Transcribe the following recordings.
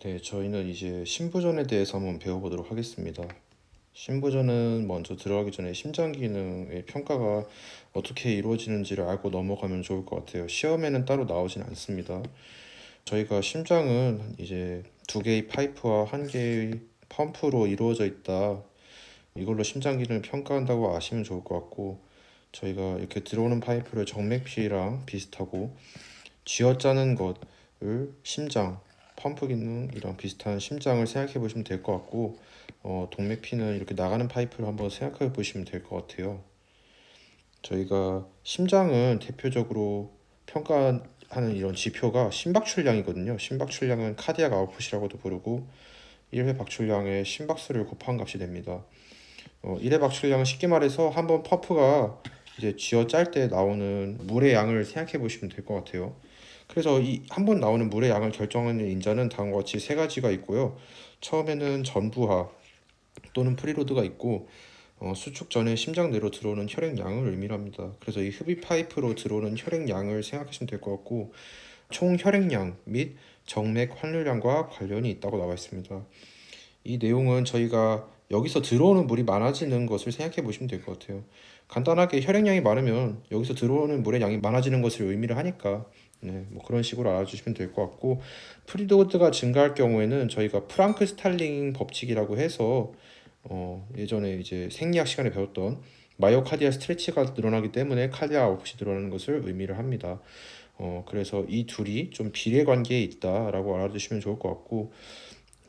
네, 저희는 이제 심부전에 대해서 한번 배워보도록 하겠습니다. 심부전은 먼저 들어가기 전에 심장 기능의 평가가 어떻게 이루어지는지를 알고 넘어가면 좋을 것 같아요. 시험에는 따로 나오진 않습니다. 저희가 심장은 이제 두 개의 파이프와 한 개의 펌프로 이루어져 있다. 이걸로 심장 기능을 평가한다고 아시면 좋을 것 같고, 저희가 이렇게 들어오는 파이프를 정맥피랑 비슷하고 쥐어짜는 것을 심장, 펌프 기능이랑 비슷한 심장을 생각해 보시면 될 것 같고, 동맥피는 이렇게 나가는 파이프를 한번 생각해 보시면 될 것 같아요. 저희가 심장은 대표적으로 평가하는 이런 지표가 심박출량이거든요. 심박출량은 카디악 아웃풋이라고도 부르고 1회 박출량의 심박수를 곱한 값이 됩니다. 1회 박출량은 쉽게 말해서 한번 펌프가 이제 쥐어 짤 때 나오는 물의 양을 생각해 보시면 될 것 같아요. 그래서 이 한 번 나오는 물의 양을 결정하는 인자는 다음과 같이 세 가지가 있고요. 처음에는 전부하 또는 프리로드가 있고, 수축 전에 심장 내로 들어오는 혈액량을 의미합니다. 그래서 이 흡입 파이프로 들어오는 혈액량을 생각하시면 될 것 같고, 총 혈액량 및 정맥 환류량과 관련이 있다고 나와 있습니다. 이 내용은 저희가 여기서 들어오는 물이 많아지는 것을 생각해 보시면 될 것 같아요. 간단하게 혈액량이 많으면 여기서 들어오는 물의 양이 많아지는 것을 의미를 하니까, 네, 뭐 그런 식으로 알아주시면 될 것 같고, 프리로드가 증가할 경우에는 저희가 프랑크 스탈링 법칙이라고 해서 예전에 이제 생리학 시간에 배웠던 마이오카디아 스트레치가 늘어나기 때문에 카디아 아웃풋이 늘어나는 것을 의미를 합니다. 그래서 이 둘이 좀 비례 관계에 있다라고 알아두시면 좋을 것 같고,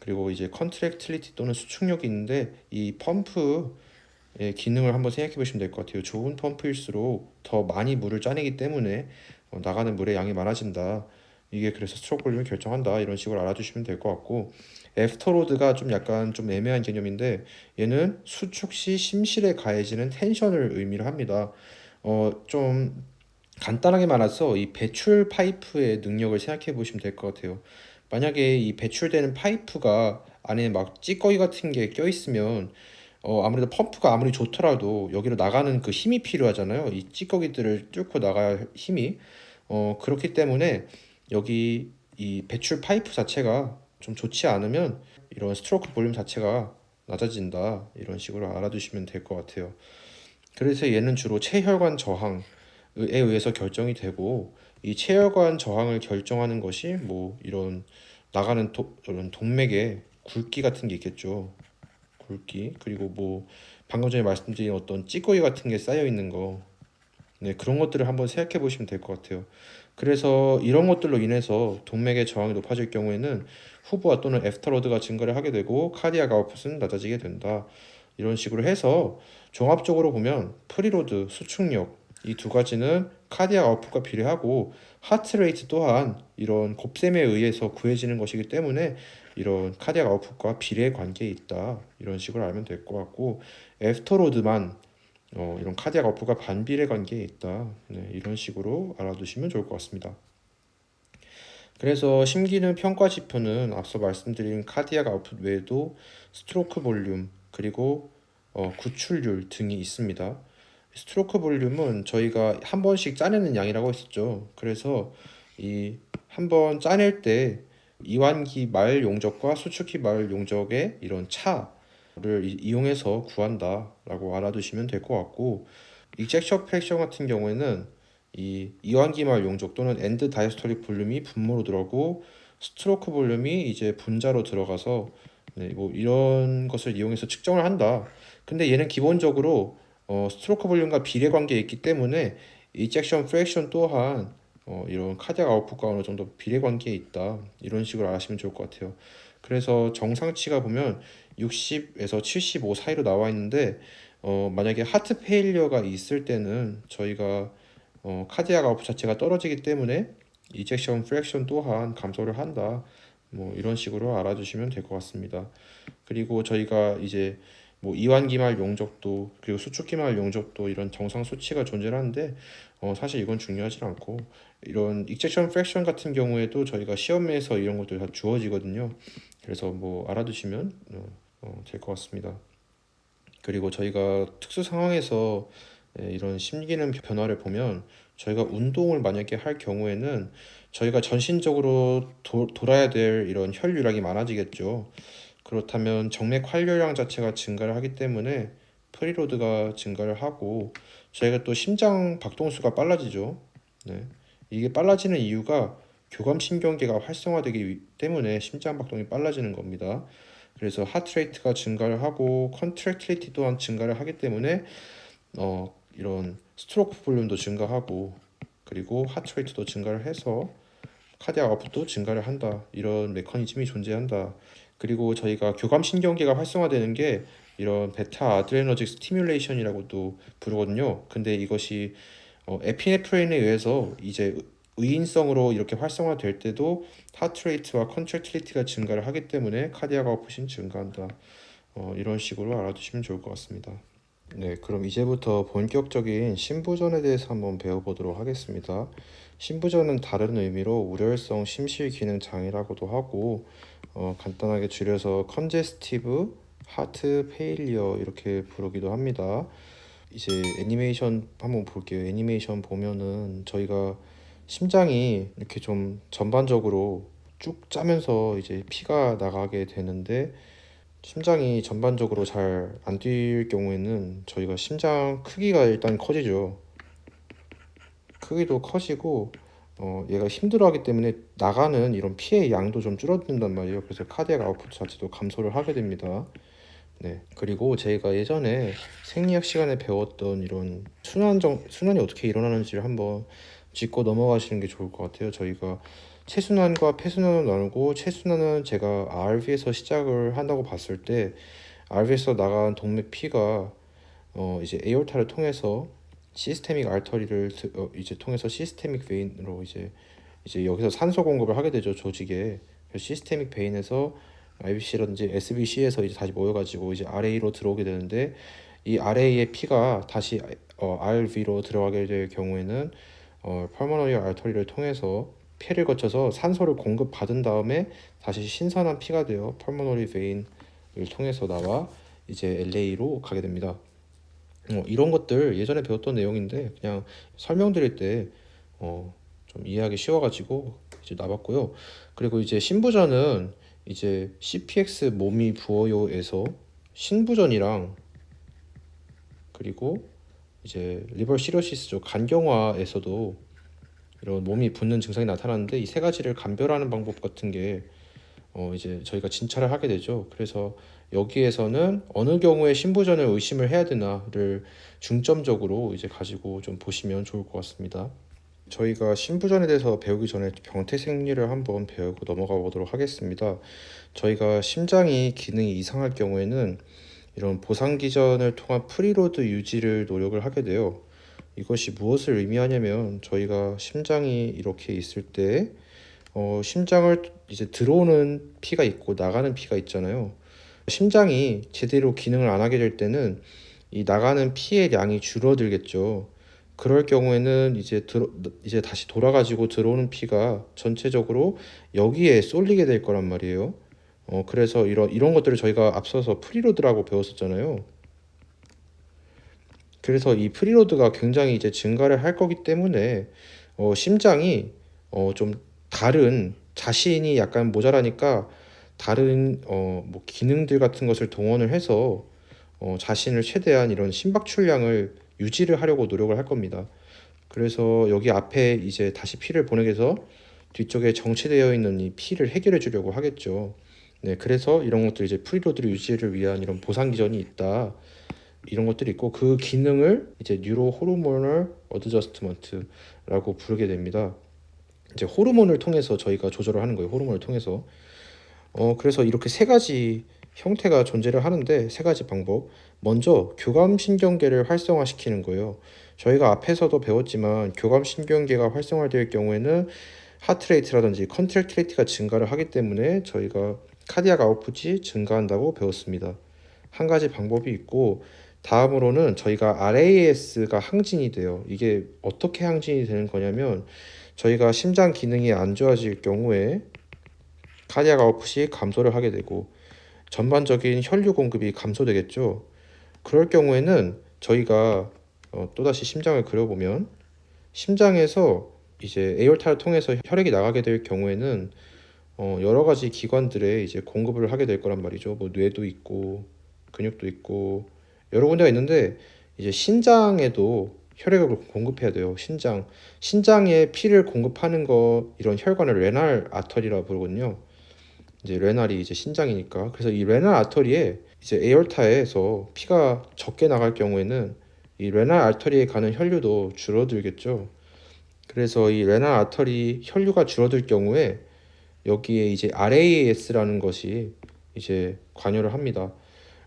그리고 이제 컨트랙틸리티 또는 수축력이 있는데 이 펌프의 기능을 한번 생각해 보시면 될 것 같아요. 좋은 펌프일수록 더 많이 물을 짜내기 때문에 나가는 물의 양이 많아진다. 이게 그래서 스트로크 볼륨을 결정한다. 이런 식으로 알아두시면 될 것 같고, 애프터로드가 좀 약간 좀 애매한 개념인데 얘는 수축 시 심실에 가해지는 텐션을 의미를 합니다. 좀 간단하게 말해서 이 배출 파이프의 능력을 생각해 보시면 될 것 같아요. 만약에 이 배출되는 파이프가 안에 막 찌꺼기 같은 게 껴 있으면 아무래도 펌프가 아무리 좋더라도 여기로 나가는 그 힘이 필요하잖아요. 이 찌꺼기들을 뚫고 나갈 힘이. 그렇기 때문에 여기 이 배출 파이프 자체가 좀 좋지 않으면 이런 스트로크 볼륨 자체가 낮아진다. 이런 식으로 알아두시면 될 것 같아요. 그래서 얘는 주로 체혈관 저항에 의해서 결정이 되고, 이 체혈관 저항을 결정하는 것이 뭐 이런 나가는 이런 동맥에 굵기 같은 게 있겠죠. 굵기, 그리고 뭐 방금 전에 말씀드린 어떤 찌꺼기 같은 게 쌓여 있는 거, 네, 그런 것들을 한번 생각해 보시면 될 것 같아요. 그래서 이런 것들로 인해서 동맥의 저항이 높아질 경우에는 후부하 또는 애프터로드가 증가를 하게 되고 카디악 아웃풋은 낮아지게 된다. 이런 식으로 해서 종합적으로 보면 프리로드, 수축력 이 두 가지는 카디악 아웃풋과 비례하고 하트레이트 또한 이런 곱셈에 의해서 구해지는 것이기 때문에 이런 카디악 아웃풋과 비례 관계에 있다. 이런 식으로 알면 될 것 같고, 애프터로드만 이런 카디악 아웃풋과 반비례 관계에 있다. 네, 이런 식으로 알아두시면 좋을 것 같습니다. 그래서 심기능 평가 지표는 앞서 말씀드린 카디악 아웃풋 외에도 스트로크 볼륨 그리고 구출률 등이 있습니다. 스트로크 볼륨은 저희가 한 번씩 짜내는 양이라고 했었죠. 그래서 이 한 번 짜낼 때 이완기 말 용적과 수축기 말 용적의 이런 차를 이용해서 구한다라고 알아두시면 될 것 같고, 이젝션 프랙션 같은 경우에는 이 이완기말 용적 또는 엔드 다이스톨릭 볼륨이 분모로 들어가고 스트로크 볼륨이 이제 분자로 들어가서, 네, 뭐 이런 것을 이용해서 측정을 한다. 근데 얘는 기본적으로 스트로크 볼륨과 비례 관계에 있기 때문에 이젝션 프랙션 또한 이런 카디악 아웃풋과 어느 정도 비례 관계에 있다. 이런 식으로 아시면 좋을 것 같아요. 그래서 정상치가 보면 60에서 75 사이로 나와 있는데, 만약에 하트 페일리어가 있을 때는 저희가 카디악 아웃풋 자체가 떨어지기 때문에 이젝션 프랙션 또한 감소를 한다. 뭐 이런 식으로 알아주시면 될 것 같습니다. 그리고 저희가 이제 뭐 이완기말 용적도 그리고 수축기말 용적도 이런 정상 수치가 존재하는데, 사실 이건 중요하지 않고, 이런 이젝션 프랙션 같은 경우에도 저희가 시험에서 이런 것들 다 주어지거든요. 그래서 뭐 알아두시면 될 것 같습니다. 그리고 저희가 특수 상황에서 이런 심기능 변화를 보면 저희가 운동을 만약에 할 경우에는 저희가 전신적으로 돌아야 될 이런 혈류량이 많아지겠죠. 그렇다면 정맥 활류량 자체가 증가를 하기 때문에 프리로드가 증가를 하고 저희가 또 심장 박동수가 빨라지죠. 네. 이게 빨라지는 이유가 교감신경계가 활성화되기 때문에 심장 박동이 빨라지는 겁니다. 그래서 하트레이트가 증가를 하고 컨트랙틸리티 또한 증가를 하기 때문에 이런 스트로크 볼륨도 증가하고 그리고 하트레이트도 증가를 해서 카디악 아웃풋도 증가를 한다. 이런 메커니즘이 존재한다. 그리고 저희가 교감신경계가 활성화되는 게 이런 베타 아드레너직 스티뮬레이션이라고도 부르거든요. 근데 이것이 에피네프린에 의해서 이제 의인성으로 이렇게 활성화될 때도 하트레이트와 컨트랙틸리티가 증가를 하기 때문에 카디악 아웃풋이 증가한다. 이런 식으로 알아두시면 좋을 것 같습니다. 네, 그럼 이제부터 본격적인 심부전에 대해서 한번 배워보도록 하겠습니다. 심부전은 다른 의미로 우려성 심실 기능 장애라고도 하고 간단하게 줄여서 컨제스티브 하트 페일리어 이렇게 부르기도 합니다. 이제 애니메이션 한번 볼게요. 애니메이션 보면은 저희가 심장이 이렇게 좀 전반적으로 쭉 짜면서 이제 피가 나가게 되는데 심장이 전반적으로 잘 안 뛸 경우에는 저희가 심장 크기가 일단 커지죠. 크기도 커지고 얘가 힘들어하기 때문에 나가는 이런 피의 양도 좀 줄어든단 말이에요. 그래서 카디악 아웃풋 자체도 감소를 하게 됩니다. 네. 그리고 저희가 예전에 생리학 시간에 배웠던 이런 순환이 어떻게 일어나는지를 한번 짚고 넘어가시는 게 좋을 것 같아요. 저희가 체순환과 폐순환을 나누고 체순환은 제가 RV에서 시작을 한다고 봤을 때 RV에서 나간 동맥 피가 이제 에어타를 통해서 시스테믹 알터리를 이제 통해서 시스테믹 베인으로 이제 여기서 산소 공급을 하게 되죠, 조직에. 그래서 시스테믹 베인에서 IBC라든지 SBC에서 이제 다시 모여가지고 이제 RA로 들어오게 되는데 이 RA의 피가 다시 RV로 들어가게 될 경우에는 펄모너리 알터리를 통해서 폐를 거쳐서 산소를 공급받은 다음에 다시 신선한 피가 되어 펄모너리 베인을 통해서 나와 이제 LA로 가게 됩니다. 이런 것들 예전에 배웠던 내용인데 그냥 설명드릴 때 좀 이해하기 쉬워가지고 이제 나봤고요. 그리고 이제 신부전은 이제 CPX 몸이 부어요에서 신부전이랑 그리고 이제 리버 시로시스죠, 간경화에서도 이런 몸이 붓는 증상이 나타나는데 이 세 가지를 감별하는 방법 같은 게 이제 저희가 진찰을 하게 되죠. 그래서 여기에서는 어느 경우에 신부전을 의심을 해야 되나를 중점적으로 이제 가지고 좀 보시면 좋을 것 같습니다. 저희가 신부전에 대해서 배우기 전에 병태 생리를 한번 배우고 넘어가 보도록 하겠습니다. 저희가 심장이 기능이 이상할 경우에는 이런 보상기전을 통한 프리로드 유지를 노력을 하게 돼요. 이것이 무엇을 의미하냐면 저희가 심장이 이렇게 있을 때 심장을 이제 들어오는 피가 있고 나가는 피가 있잖아요. 심장이 제대로 기능을 안 하게 될 때는 이 나가는 피의 양이 줄어들겠죠. 그럴 경우에는 이제 다시 돌아가지고 들어오는 피가 전체적으로 여기에 쏠리게 될 거란 말이에요. 그래서 이런 것들을 저희가 앞서서 프리로드라고 배웠었잖아요. 그래서 이 프리로드가 굉장히 이제 증가를 할 거기 때문에 심장이 좀 다른 자신이 약간 모자라니까 다른 뭐 기능들 같은 것을 동원을 해서 자신을 최대한 이런 심박출량을 유지를 하려고 노력을 할 겁니다. 그래서 여기 앞에 이제 다시 피를 보내게 해서 뒤쪽에 정체되어 있는 이 피를 해결해 주려고 하겠죠. 네, 그래서 이런 것들 이제 프리로드 유지를 위한 이런 보상 기전이 있다. 이런 것들이 있고 그 기능을 이제 뉴로 호르모널 어드저스트먼트라고 부르게 됩니다. 이제 호르몬을 통해서 저희가 조절을 하는 거예요. 호르몬을 통해서. 그래서 이렇게 세 가지 형태가 존재를 하는데 세 가지 방법. 먼저 교감신경계를 활성화시키는 거예요. 저희가 앞에서도 배웠지만 교감신경계가 활성화될 경우에는 하트레이트라든지 컨트랙틸리티가 증가를 하기 때문에 저희가 카디악 아웃풋이 증가한다고 배웠습니다. 한 가지 방법이 있고 다음으로는 저희가 RAS가 항진이 돼요. 이게 어떻게 항진이 되는 거냐면 저희가 심장 기능이 안 좋아질 경우에 카디악 아웃풋이 감소를 하게 되고 전반적인 혈류 공급이 감소되겠죠. 그럴 경우에는 저희가 또다시 심장을 그려보면 심장에서 이제 에어타를 통해서 혈액이 나가게 될 경우에는 여러 가지 기관들에 이제 공급을 하게 될 거란 말이죠. 뭐 뇌도 있고 근육도 있고 여러 군데가 있는데 이제 신장에도 혈액을 공급해야 돼요. 신장에 피를 공급하는 거 이런 혈관을 레날 아터리라고 부르거든요. 이제 레날이 이제 신장이니까 그래서 이 레날 아터리에 이제 에얼타에서 피가 적게 나갈 경우에는 이 레날 아터리에 가는 혈류도 줄어들겠죠. 그래서 이 레날 아터리 혈류가 줄어들 경우에 여기에 이제 RAS라는 것이 이제 관여를 합니다.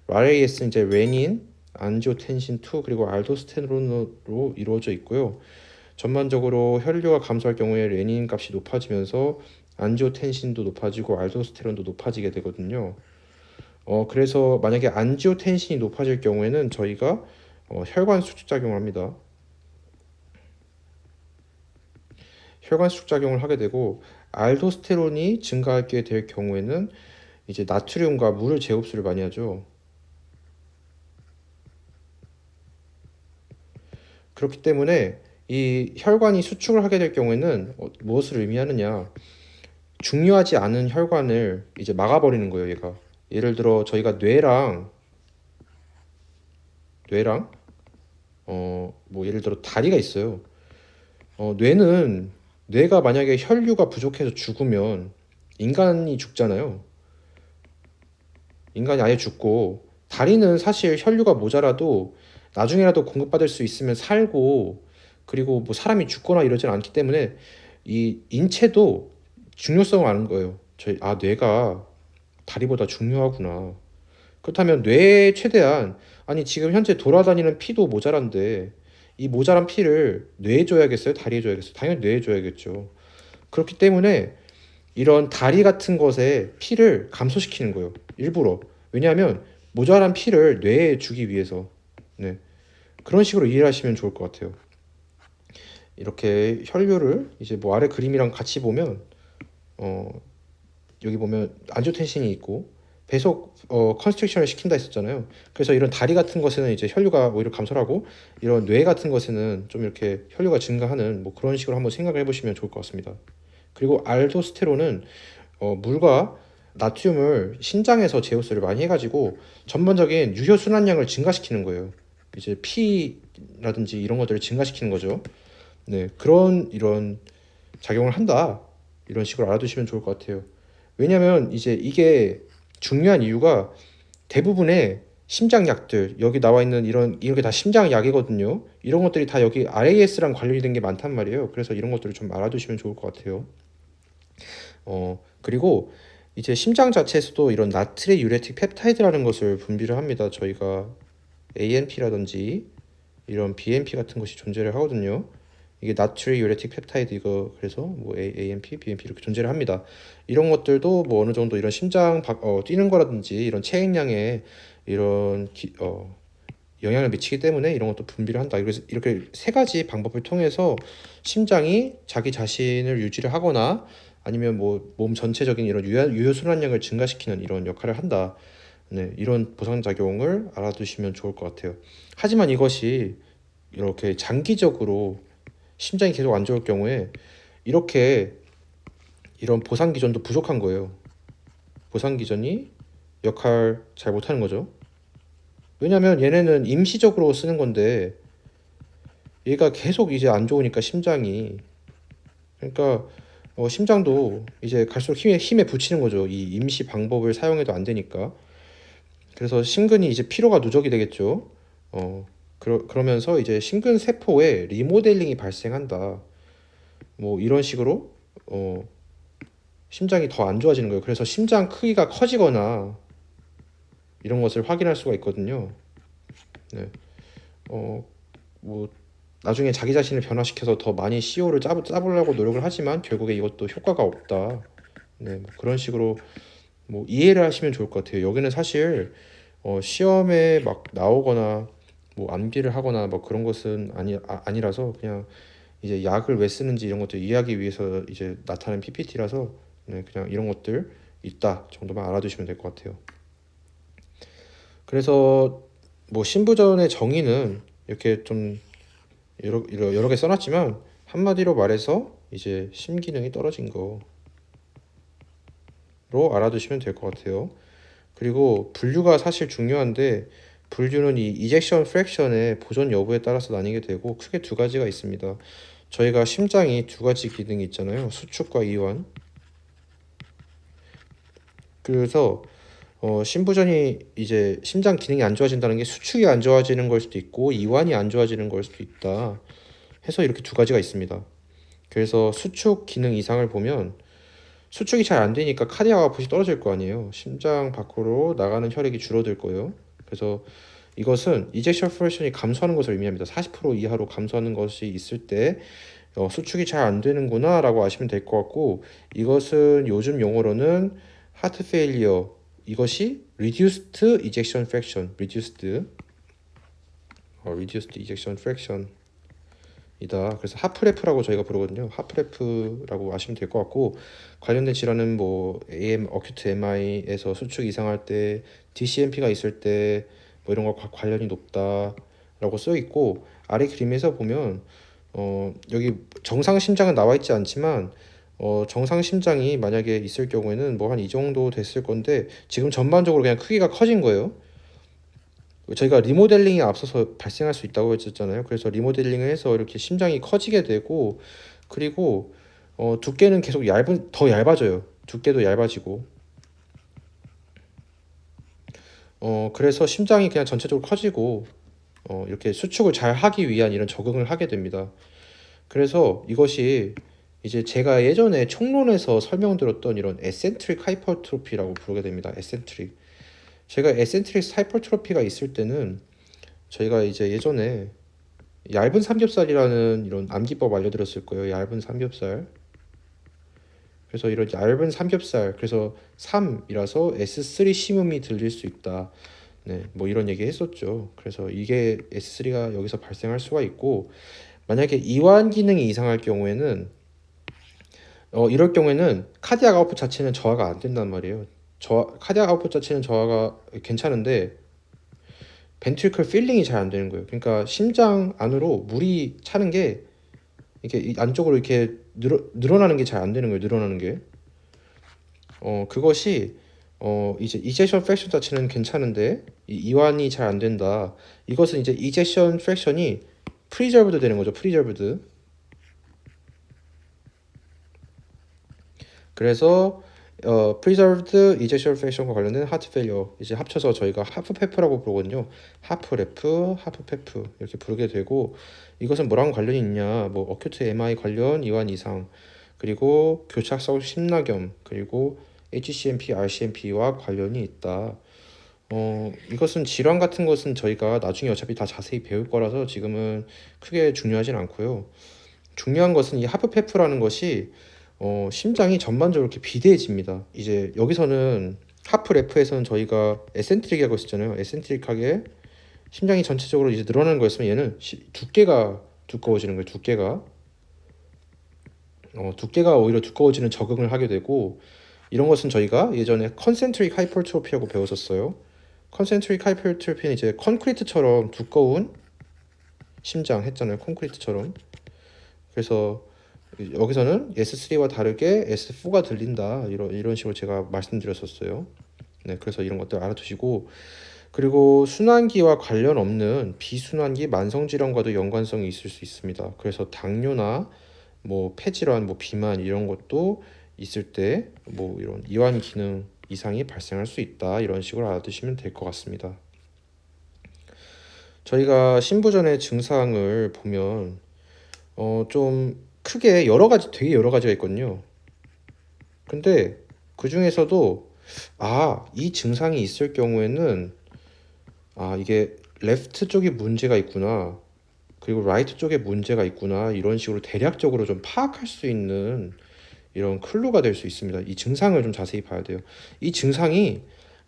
RAS는 이제 레닌, 안지오텐신 2 그리고 알도스테론으로 이루어져 있고요. 전반적으로 혈류가 감소할 경우에 레닌 값이 높아지면서 안지오텐신도 높아지고 알도스테론도 높아지게 되거든요. 그래서 만약에 안지오텐신이 높아질 경우에는 저희가 혈관 수축 작용을 합니다. 혈관 수축 작용을 하게 되고 알도스테론이 증가하게 될 경우에는 이제 나트륨과 물을 재흡수를 많이 하죠. 그렇기 때문에 이 혈관이 수축을 하게 될 경우에는 무엇을 의미하느냐? 중요하지 않은 혈관을 이제 막아버리는 거예요, 얘가. 예를 들어 저희가 뇌랑 뭐 예를 들어 다리가 있어요. 뇌가 만약에 혈류가 부족해서 죽으면 인간이 죽잖아요. 인간이 아예 죽고 다리는 사실 혈류가 모자라도 나중에라도 공급받을 수 있으면 살고 그리고 뭐 사람이 죽거나 이러진 않기 때문에 이 인체도 중요성을 아는 거예요. 뇌가 다리보다 중요하구나. 그렇다면 뇌에 최대한 아니 지금 현재 돌아다니는 피도 모자란데 이 모자란 피를 뇌에 줘야겠어요? 다리에 줘야겠어요? 당연히 뇌에 줘야겠죠. 그렇기 때문에 이런 다리 같은 것에 피를 감소시키는 거예요. 일부러. 왜냐하면 모자란 피를 뇌에 주기 위해서. 네. 그런 식으로 이해를 하시면 좋을 것 같아요. 이렇게 혈류를 이제 뭐 아래 그림이랑 같이 보면 어, 여기 보면 안지오텐신이 있고 배속 컨스트릭션을 시킨다 했었잖아요. 그래서 이런 다리 같은 것에는 이제 혈류가 오히려 감소를 하고 이런 뇌 같은 것에는 좀 이렇게 혈류가 증가하는 뭐 그런 식으로 한번 생각을 해보시면 좋을 것 같습니다. 그리고 알도스테론은 물과 나트륨을 신장에서 제우스를 많이 해가지고 전반적인 유효 순환량을 증가시키는 거예요. 이제 피라든지 이런 것들을 증가시키는 거죠. 네, 이런 작용을 한다. 이런 식으로 알아두시면 좋을 것 같아요. 왜냐면 이제 이게 중요한 이유가 대부분의 심장약들 여기 나와 있는 이렇게 다 심장약이거든요. 이런 것들이 다 여기 RAS랑 관련된 게 많단 말이에요. 그래서 이런 것들을 좀 알아두시면 좋을 것 같아요. 그리고 이제 심장 자체에서도 이런 나트리 유레틱 펩타이드라는 것을 분비를 합니다. 저희가 ANP라든지 이런 BNP 같은 것이 존재를 하거든요. 이게 나트리 유레틱 펩타이드 이거 그래서 뭐 ANP, BNP 이렇게 존재를 합니다. 이런 것들도 뭐 어느 정도 이런 뛰는 거라든지 이런 체액량에 이런 영향을 미치기 때문에 이런 것도 분비를 한다. 그래서 이렇게 세 가지 방법을 통해서 심장이 자기 자신을 유지를 하거나 아니면 뭐 몸 전체적인 이런 유효 순환량을 증가시키는 이런 역할을 한다. 네, 이런 보상 작용을 알아두시면 좋을 것 같아요. 하지만 이것이 이렇게 장기적으로 심장이 계속 안 좋을 경우에 이렇게 이런 보상 기전도 부족한 거예요. 보상 기전이 역할 잘 못하는 거죠. 왜냐면 얘네는 임시적으로 쓰는 건데 얘가 계속 이제 안 좋으니까 심장이 그러니까 심장도 이제 갈수록 힘에 부치는 거죠. 이 임시 방법을 사용해도 안 되니까. 그래서 심근이 이제 피로가 누적이 되겠죠. 그러면서 이제 심근 세포에 리모델링이 발생한다. 뭐 이런 식으로 심장이 더 안 좋아지는 거예요. 그래서 심장 크기가 커지거나 이런 것을 확인할 수가 있거든요. 네. 뭐 나중에 자기 자신을 변화시켜서 더 많이 CO를 짜보려고 노력을 하지만 결국에 이것도 효과가 없다. 네, 뭐 그런 식으로 뭐 이해를 하시면 좋을 것 같아요. 여기는 사실 시험에 막 나오거나 뭐 암기를 하거나 뭐 그런 것은 아니라서 그냥 이제 약을 왜 쓰는지 이런 것들 이해하기 위해서 이제 나타낸 PPT라서 네, 그냥 이런 것들 있다 정도만 알아두시면 될 것 같아요. 그래서 뭐 신부전의 정의는 이렇게 좀 여러 개 써놨지만 한마디로 말해서 이제 심기능이 떨어진 거로 알아두시면 될 것 같아요. 그리고 분류가 사실 중요한데 분류는 이 이젝션 프랙션의 보존 여부에 따라서 나뉘게 되고 크게 두 가지가 있습니다. 저희가 심장이 두 가지 기능이 있잖아요. 수축과 이완. 그래서 심부전이 이제 심장 기능이 안 좋아진다는 게 수축이 안 좋아지는 걸 수도 있고 이완이 안 좋아지는 걸 수도 있다 해서 이렇게 두 가지가 있습니다. 그래서 수축 기능 이상을 보면 수축이 잘 안 되니까 카디악 아웃풋이 떨어질 거 아니에요. 심장 밖으로 나가는 혈액이 줄어들 거예요. 그래서 이것은 이젝션 프랙션이 감소하는 것을 의미합니다. 40% 이하로 감소하는 것이 있을 때 수축이 잘 안 되는구나 라고 아시면 될 것 같고, 이것은 요즘 용어로는 하트 페일리어, 이것이 reduced ejection fraction, reduced ejection fraction 이다. 그래서 하프레프라고 저희가 부르거든요. 하프레프라고 아시면 될 것 같고, 관련된 질환은 뭐 어큐트 MI에서 수축 이상할 때, DCMP가 있을 때 뭐 이런 거 관련이 높다라고 써 있고, 아래 그림에서 보면 여기 정상 심장은 나와 있지 않지만 정상 심장이 만약에 있을 경우에는 뭐 한 이 정도 됐을 건데 지금 전반적으로 그냥 크기가 커진 거예요. 저희가 리모델링이 앞서서 발생할 수 있다고 했었잖아요. 그래서 리모델링을 해서 이렇게 심장이 커지게 되고, 그리고 두께는 계속 더 얇아져요. 두께도 얇아지고. 그래서 심장이 그냥 전체적으로 커지고 이렇게 수축을 잘 하기 위한 이런 적응을 하게 됩니다. 그래서 이것이 이제 제가 예전에 총론에서 설명드렸던 이런 에센트릭 하이퍼트로피라고 부르게 됩니다. 에센트릭. 제가 에센트릭 하이퍼트로피가 있을 때는 저희가 이제 예전에 얇은 삼겹살이라는 이런 암기법 알려드렸을 거예요. 얇은 삼겹살. 그래서 이런 얇은 삼겹살, 그래서 3이라서 S3 심음이 들릴 수 있다. 네, 뭐 이런 얘기 했었죠. 그래서 이게 S3가 여기서 발생할 수가 있고, 만약에 이완 기능이 이상할 경우에는 이럴 경우에는 카디악 아웃풋 자체는 저하가 안 된단 말이에요. 카디악 아웃풋 자체는 저하가 괜찮은데 벤트리클 필링이 잘 안 되는 거예요. 그러니까 심장 안으로 물이 차는 게 이렇게 안쪽으로 이렇게 늘어나는 게 잘 안 되는 거예요. 늘어나는 게. 그것이 이제 이젝션 프랙션 자체는 괜찮은데 이완이 잘 안 된다. 이것은 이제 이젝션 프랙션이 프리저브드 되는 거죠. 프리저브드. 그래서 preserved ejection fraction과 관련된 하트 페일리어 이제 합쳐서 저희가 하프페프라고 부르거든요. 하프레프, 하프페프 이렇게 부르게 되고, 이것은 뭐랑 관련이 있냐? 뭐 어큐트 MI 관련 이완 이상, 그리고 교착성 심나겸, 그리고 HCMP, RCMP와 관련이 있다. 이것은 질환 같은 것은 저희가 나중에 어차피 다 자세히 배울 거라서 지금은 크게 중요하진 않고요. 중요한 것은 이 하프페프라는 것이 심장이 전반적으로 이렇게 비대해집니다. 이제 여기서는 하프 레프에서는 저희가 에센트릭이라고 했었잖아요. 에센트릭하게 심장이 전체적으로 이제 늘어나는 거였으면 얘는 두께가 두꺼워지는 거예요. 두께가 오히려 두꺼워지는 적응을 하게 되고, 이런 것은 저희가 예전에 컨센트릭 하이퍼트로피라고 배웠었어요. 컨센트릭 하이퍼트로피는 이제 콘크리트처럼 두꺼운 심장 했잖아요. 콘크리트처럼. 그래서 여기서는 S3와 다르게 S4가 들린다. 이런 식으로 제가 말씀드렸었어요. 네, 그래서 이런 것들 알아두시고, 그리고 순환기와 관련 없는 비순환기 만성 질환과도 연관성이 있을 수 있습니다. 그래서 당뇨나 뭐 폐질환, 뭐 비만 이런 것도 있을 때 뭐 이런 이완 기능 이상이 발생할 수 있다. 이런 식으로 알아두시면 될 것 같습니다. 저희가 심부전의 증상을 보면 좀 크게 되게 여러 가지가 있거든요. 근데 그 중에서도 이 증상이 있을 경우에는 이게 레프트 쪽에 문제가 있구나, 그리고 라이트 쪽에 문제가 있구나, 이런 식으로 대략적으로 좀 파악할 수 있는 이런 클루가 될 수 있습니다. 이 증상을 좀 자세히 봐야 돼요. 이 증상이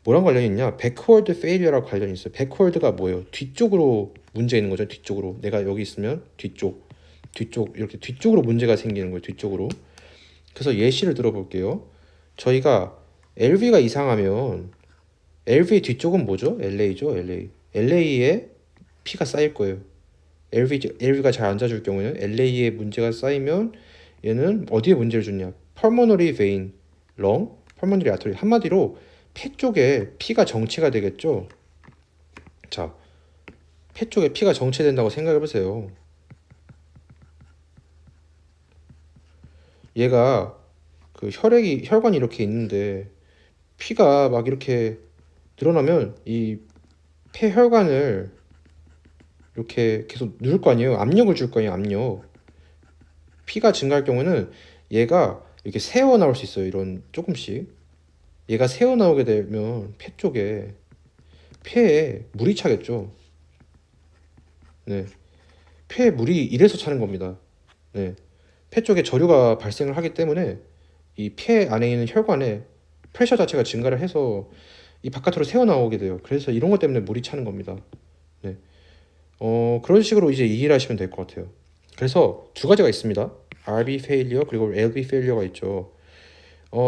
뭐랑 관련이 있냐? 백워드 페일리어랑 관련이 있어요. 백워드가 뭐예요? 뒤쪽으로 문제 있는 거죠. 뒤쪽으로. 내가 여기 있으면 뒤쪽 이렇게 뒤쪽으로 문제가 생기는 거예요. 뒤쪽으로. 그래서 예시를 들어볼게요. 저희가 LV가 이상하면 LV 뒤쪽은 뭐죠? LA죠. LA에 P가 쌓일 거예요. LV가 잘 안 자줄 경우에는 LA에 문제가 쌓이면 얘는 어디에 문제를 주냐? pulmonary vein, lung, pulmonary artery. 한마디로 폐 쪽에 피가 정체가 되겠죠. 자, 폐 쪽에 피가 정체된다고 생각해 보세요. 얘가 그 혈관이 이렇게 있는데 피가 막 이렇게 늘어나면 이 폐혈관을 이렇게 계속 누를 거 아니에요. 압력을 줄 거 아니에요. 압력. 피가 증가할 경우는 얘가 이렇게 새어 나올 수 있어요. 이런 조금씩. 얘가 새어 나오게 되면 폐 쪽에 폐에 물이 차겠죠. 네. 폐에 물이 이래서 차는 겁니다. 네. 폐 쪽에 저류가 발생을 하기 때문에 이 폐 안에 있는 혈관에 프레셔 자체가 증가를 해서 이 바깥으로 새어 나오게 돼요. 그래서 이런 것 때문에 물이 차는 겁니다. 네. 그런 식으로 이제 이해를 하시면 될 것 같아요. 그래서 두 가지가 있습니다. RV failure 그리고 LV failure가 있죠.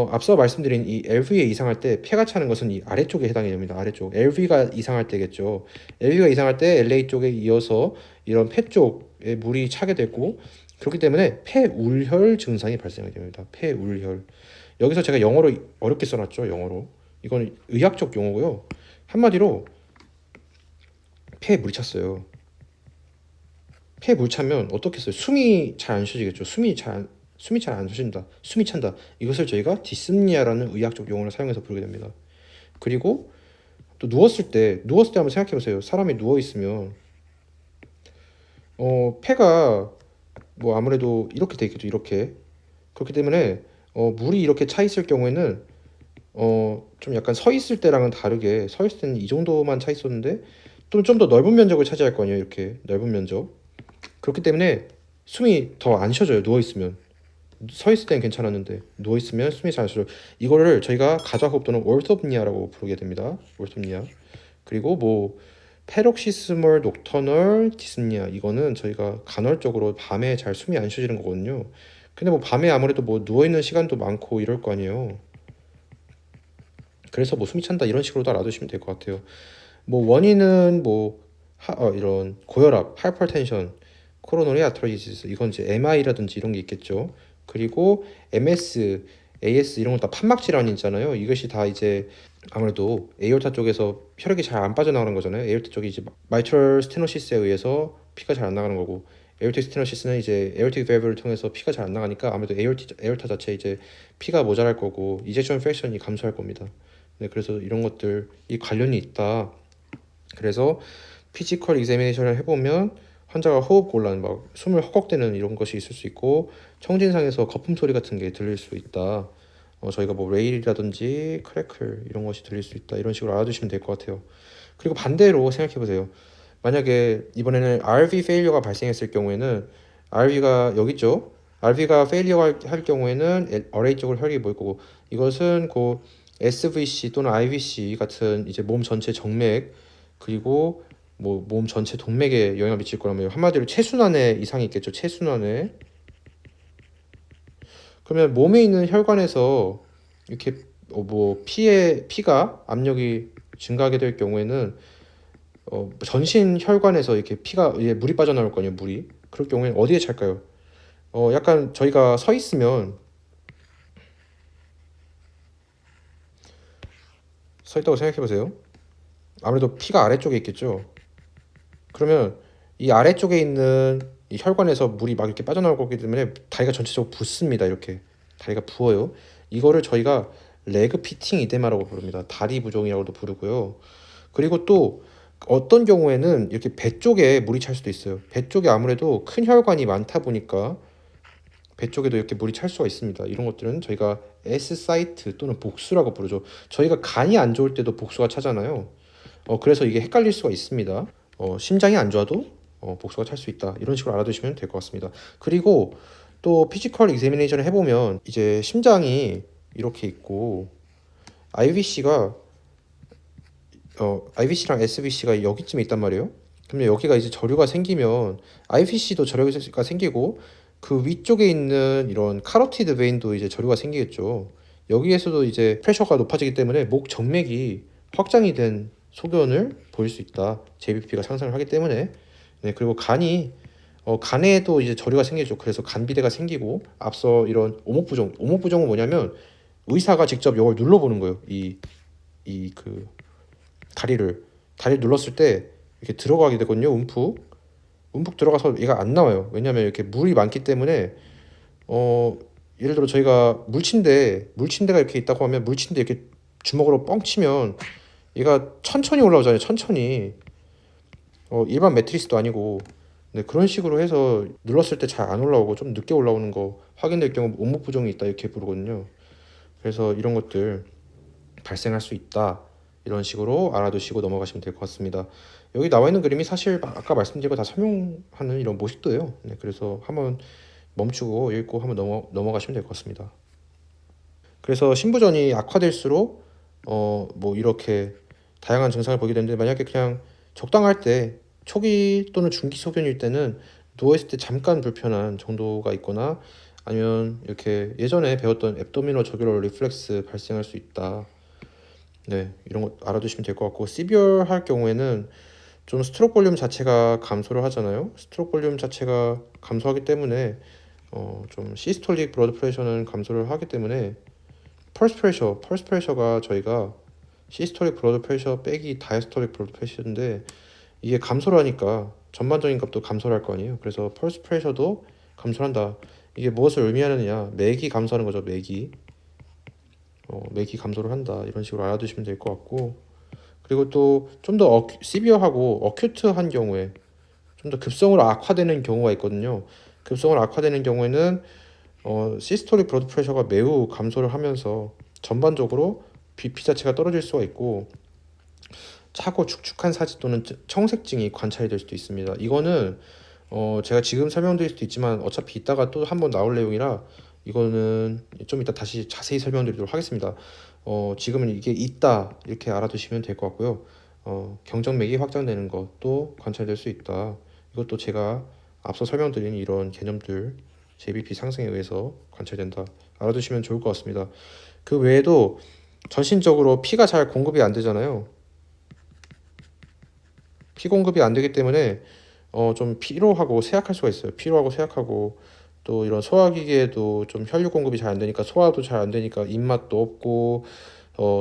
앞서 말씀드린 이 LV에 이상할 때 폐가 차는 것은 이 아래쪽에 해당이 됩니다. 아래쪽. LV가 이상할 때겠죠. LV가 이상할 때 LA 쪽에 이어서 이런 폐 쪽에 물이 차게 되고 그렇기 때문에 폐울혈 증상이 발생하게 됩니다. 폐울혈. 여기서 제가 영어로 어렵게 써놨죠. 영어로. 이건 의학적 용어고요. 한마디로 폐에 물이 찼어요. 폐에 물 차면 어떻겠어요? 숨이 잘 안 쉬어지겠죠. 숨이 잘 안 쉬어진다. 숨이 찬다. 이것을 저희가 디스니아라는 의학적 용어를 사용해서 부르게 됩니다. 그리고 또 누웠을 때 한번 생각해 보세요. 사람이 누워 있으면 폐가 뭐 아무래도 이렇게 돼 있겠죠. 이렇게. 그렇기 때문에 물이 이렇게 차 있을 경우에는 좀 약간 서 있을 때랑은 다르게 서 있을 때는 이 정도만 차 있었는데 또 좀 더 넓은 면적을 차지할 거 아니에요. 이렇게 넓은 면적. 그렇기 때문에 숨이 더 안 쉬어져요. 누워 있으면. 서 있을 때는 괜찮았는데 누워 있으면 숨이 잘 안 쉬어요. 이거를 저희가 가좌호흡 또는 올토프니아라고 부르게 됩니다. 올토프니아. 그리고 뭐 페록시스멀 녹터널 디스니아 이거는 저희가 간헐적으로 밤에 잘 숨이 안 쉬어지는 거거든요. 근데 뭐 밤에 아무래도 뭐 누워 있는 시간도 많고 이럴 거 아니에요. 그래서 뭐 숨이 찬다 이런 식으로 다 알아두시면 될 것 같아요. 뭐 원인은 뭐 이런 고혈압, 하이퍼텐션, 코로너리 아트라이티스 이건 이제 MI라든지 이런 게 있겠죠. 그리고 MS, AS 이런 건 다 판막 질환이잖아요. 이것이 다 이제 아무래도 에어타 쪽에서 혈액이 잘 안 빠져나가는 거잖아요. 에어타 쪽이 이제 마이트럴 스테노시스에 의해서 피가 잘 안 나가는 거고 에어틱 스테노시스는 이제 에어틱 밸브를 통해서 피가 잘 안 나가니까 아무래도 에어타 자체 이제 피가 모자랄 거고 이젝션 프랙션이 감소할 겁니다. 네, 그래서 이런 것들이 관련이 있다. 그래서 피지컬 examination을 해보면 환자가 호흡 곤란, 막 숨을 헉헉대는 이런 것이 있을 수 있고 청진상에서 거품 소리 같은 게 들릴 수 있다. 저희가 뭐 레일이라든지 크래클 이런 것이 들릴 수 있다. 이런 식으로 알아두시면 될 것 같아요. 그리고 반대로 생각해 보세요. 만약에 이번에는 RV 페일리어가 발생했을 경우에는 RV가 여기 있죠. RV가 페일리어 할 경우에는 RA 쪽으로 혈액이 모일 거고 이것은 그 SVC 또는 IVC 같은 이제 몸 전체 정맥 그리고 뭐 몸 전체 동맥에 영향을 미칠 거라면 한마디로 체순환에 이상이 있겠죠. 체순환에. 그러면 몸에 있는 혈관에서 이렇게 뭐 피가 압력이 증가하게 될 경우에는 전신 혈관에서 이렇게 물이 빠져나올 거 아니에요. 물이. 그럴 경우에는 어디에 찰까요? 약간 저희가 서 있으면 서 있다고 생각해 보세요. 아무래도 피가 아래쪽에 있겠죠. 그러면 이 아래쪽에 있는 이 혈관에서 물이 막 이렇게 빠져나올 거기 때문에 다리가 전체적으로 붓습니다. 이렇게 다리가 부어요. 이거를 저희가 레그 피팅 이데마라고 부릅니다. 다리 부종이라고도 부르고요. 그리고 또 어떤 경우에는 이렇게 배 쪽에 물이 찰 수도 있어요. 배 쪽에 아무래도 큰 혈관이 많다 보니까 배 쪽에도 이렇게 물이 찰 수가 있습니다. 이런 것들은 저희가 S 사이트 또는 복수라고 부르죠. 저희가 간이 안 좋을 때도 복수가 차잖아요. 그래서 이게 헷갈릴 수가 있습니다. 심장이 안 좋아도 복수가 찰 수 있다. 이런 식으로 알아두시면 될 것 같습니다. 그리고 또 피지컬 examination을 해보면 이제 심장이 이렇게 있고 IVC가 IVC랑 SVC가 여기쯤에 있단 말이에요. 그러면 여기가 이제 저류가 생기면 IVC도 저류가 생기고 그 위쪽에 있는 이런 카로티드 베인도 이제 저류가 생기겠죠. 여기에서도 이제 프레셔가 높아지기 때문에 목 정맥이 확장이 된 소견을 보일 수 있다. JBP가 상승을 하기 때문에. 네, 그리고 간이 간에도 이제 저류가 생기죠. 그래서 간비대가 생기고 앞서 이런 오목부종은 뭐냐면 의사가 직접 이걸 눌러보는 거예요. 이 그 다리를 눌렀을 때 이렇게 들어가게 되거든요. 움푹 들어가서 얘가 안 나와요. 왜냐면 이렇게 물이 많기 때문에 예를 들어 저희가 물침대가 이렇게 있다고 하면 물침대 이렇게 주먹으로 뻥 치면 얘가 천천히 올라오잖아요. 천천히. 일반 매트리스도 아니고. 네, 그런 식으로 해서 눌렀을 때 잘 안 올라오고 좀 늦게 올라오는 거 확인될 경우 온목 부종이 있다 이렇게 부르거든요. 그래서 이런 것들 발생할 수 있다. 이런 식으로 알아두시고 넘어가시면 될 것 같습니다. 여기 나와 있는 그림이 사실 아까 말씀드린 거 다 설명하는 이런 모식도예요. 네, 그래서 한번 멈추고 읽고 한번 넘어가시면 될 것 같습니다. 그래서 신부전이 악화될수록 뭐 이렇게 다양한 증상을 보게 되는데 만약에 그냥 적당할 때 초기 또는 중기 소견일 때는 누워있을 때 잠깐 불편한 정도가 있거나 아니면 이렇게 예전에 배웠던 앱도미널 저규럴 리플렉스 발생할 수 있다. 네, 이런 거 알아두시면 될 것 같고 시비얼 할 경우에는 좀 스트로크 볼륨 자체가 감소를 하잖아요. 스트로크 볼륨 자체가 감소하기 때문에 좀 시스톨릭 블러드 프레셔는 감소를 하기 때문에 펄스 프레셔가 저희가 시스톨릭 블러드 프레셔 빼기 다이스톨릭 블러드 프레셔인데 이게 감소를 하니까 전반적인 값도 감소를 할 거 아니에요. 그래서 펄스 프레셔도 감소를 한다. 이게 무엇을 의미하느냐? 맥이 감소하는 거죠. 맥이 감소를 한다. 이런 식으로 알아두시면 될 것 같고 그리고 또 좀 더 시비어하고 어큐트한 경우에 좀 더 급성으로 악화되는 경우가 있거든요. 급성으로 악화되는 경우에는 시스톨릭 블러드 프레셔가 매우 감소를 하면서 전반적으로 BP 자체가 떨어질 수가 있고 차고 축축한 사지 또는 청색증이 관찰이 될 수도 있습니다. 이거는 제가 지금 설명드릴 수도 있지만 어차피 이따가 또 한번 나올 내용이라 이거는 좀 이따 다시 자세히 설명드리도록 하겠습니다. 지금은 이게 있다 이렇게 알아두시면 될 것 같고요. 경정맥이 확장되는 것도 관찰될 수 있다. 이것도 제가 앞서 설명드린 이런 개념들 JBP 상승에 의해서 관찰된다. 알아두시면 좋을 것 같습니다. 그 외에도 전신적으로 피가 잘 공급이 안 되잖아요. 피 공급이 안 되기 때문에 좀 피로하고 쇠약할 수가 있어요. 피로하고 쇠약하고 또 이런 소화기계에도 좀 혈류 공급이 잘 안 되니까 소화도 잘 안 되니까 입맛도 없고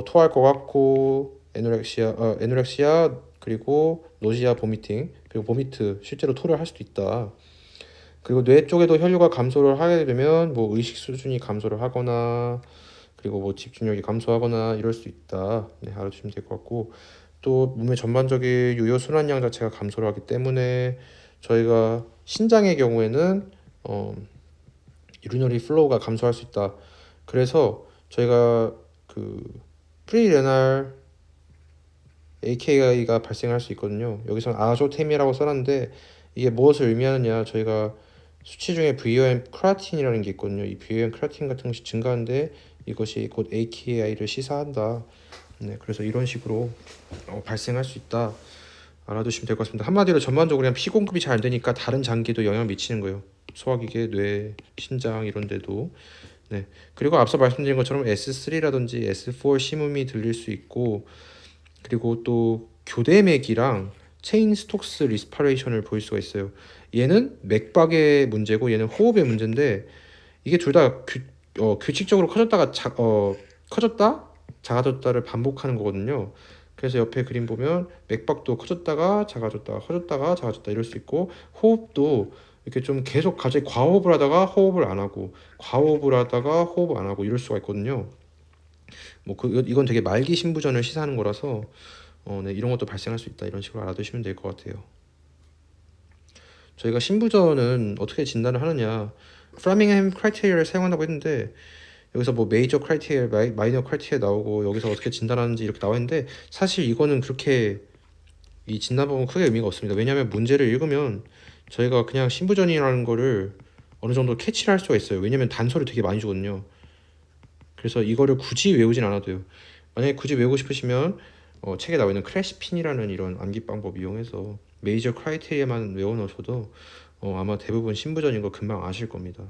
토할 것 같고 에노렉시아 그리고 노지아 보미팅 그리고 보미트 실제로 토를 할 수도 있다. 그리고 뇌 쪽에도 혈류가 감소를 하게 되면 뭐 의식 수준이 감소를 하거나 그리고 뭐 집중력이 감소하거나 이럴 수 있다. 네, 알아두시면 될 것 같고 또 몸의 전반적인 유효 순환량 자체가 감소를 하기 때문에 저희가 신장의 경우에는 유리너리 플로우가 감소할 수 있다. 그래서 저희가 그 프리레날 AKI가 발생할 수 있거든요. 여기서는 아조템이라고 써놨는데 이게 무엇을 의미하느냐 저희가 수치 중에 VOM 크라틴이라는 게 있거든요. 이 VOM 크라틴 같은 것이 증가하는데 이것이 곧 AKI를 시사한다. 네, 그래서 이런 식으로 발생할 수 있다. 알아두시면 될 것 같습니다. 한마디로 전반적으로 그냥 피 공급이 잘 안 되니까 다른 장기에도 영향을 미치는 거예요. 소화기계, 뇌, 신장 이런 데도. 네. 그리고 앞서 말씀드린 것처럼 S3라든지 S4 심음이 들릴 수 있고 그리고 또 교대맥이랑 체인 스톡스 리스파레이션을 보일 수가 있어요. 얘는 맥박의 문제고 얘는 호흡의 문제인데 이게 둘 다 규칙적으로 커졌다 작아졌다를 반복하는 거거든요. 그래서 옆에 그림 보면 맥박도 커졌다가 작아졌다가 커졌다가 작아졌다 이럴 수 있고 호흡도 이렇게 좀 계속 갑자기 과호흡을 하다가 호흡을 안 하고 과호흡을 하다가 호흡을 안 하고 이럴 수가 있거든요. 이건 되게 말기 신부전을 시사하는 거라서 네, 이런 것도 발생할 수 있다 이런 식으로 알아두시면 될 것 같아요. 저희가 신부전은 어떻게 진단을 하느냐 프라밍햄 크라이테리아를 사용한다고 했는데 여기서 뭐 메이저 크라이테리아, 마이너 크라이테리아 나오고 여기서 어떻게 진단하는지 이렇게 나와 있는데 사실 이거는 그렇게 이 진단법은 크게 의미가 없습니다. 왜냐하면 문제를 읽으면 저희가 그냥 신부전이라는 거를 어느 정도 캐치를 할 수가 있어요. 왜냐면 단서를 되게 많이 주거든요. 그래서 이거를 굳이 외우진 않아도 돼요. 만약에 굳이 외우고 싶으시면 책에 나와 있는 크래시핀이라는 이런 암기 방법 이용해서 메이저 크라이테리아만 외워 놓으셔도 아마 대부분 신부전인 거 금방 아실 겁니다.